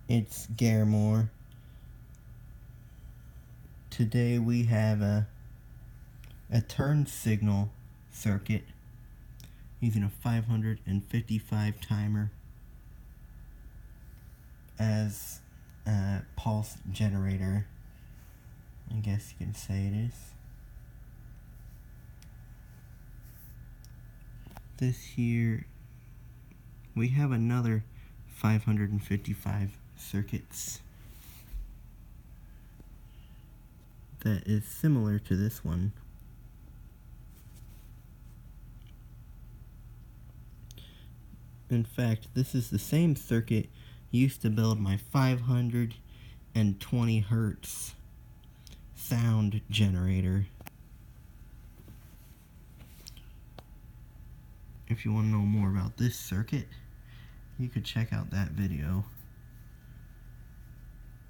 It's Garamore. Today we have a turn signal circuit using a 555 timer as a pulse generator, I guess you can say it is. This here, we have another 555 circuits that is similar to this one. In fact, this is the same circuit used to build my 520 hertz sound generator. If you want to know more about this circuit, you could check out that video.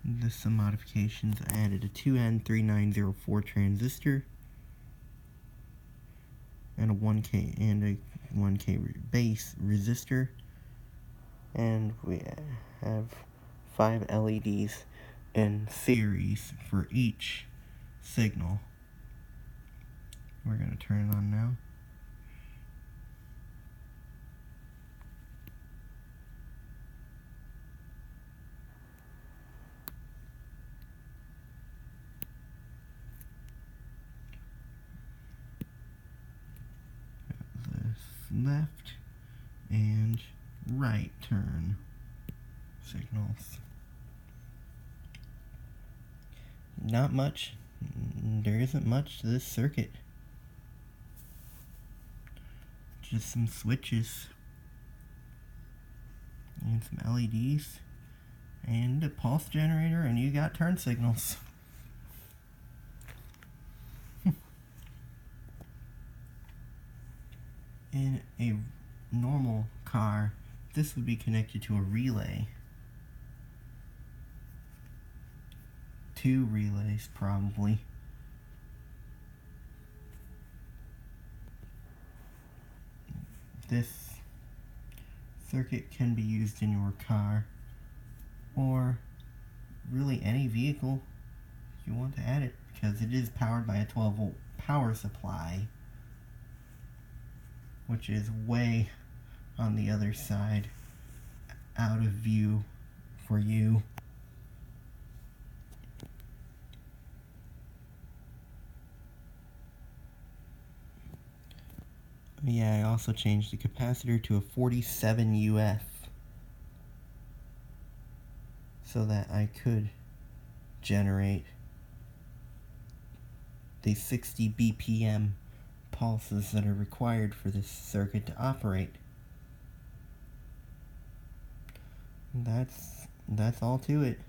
There's some modifications. I added a 2N3904 transistor and a 1K base resistor, and we have 5 LEDs in series for each signal. We're going to turn it on now. Left and right turn signals. Not much. There isn't much to this circuit. Just some switches and some LEDs and a pulse generator, and you got turn signals. In a normal car, this would be connected to a relay. 2 relays, probably. This circuit can be used in your car, or really any vehicle if you want to add it, because it is powered by a 12-volt power supply, which is way on the other side, out of view for you. Yeah, I also changed the capacitor to a 47 UF so that I could generate the 60 BPM pulses that are required for this circuit to operate. That's all to it.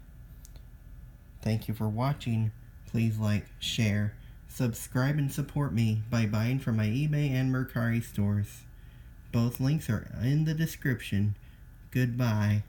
Thank you for watching. Please like, share, subscribe, and support me by buying from my eBay and Mercari stores. Both links are in the description. Goodbye.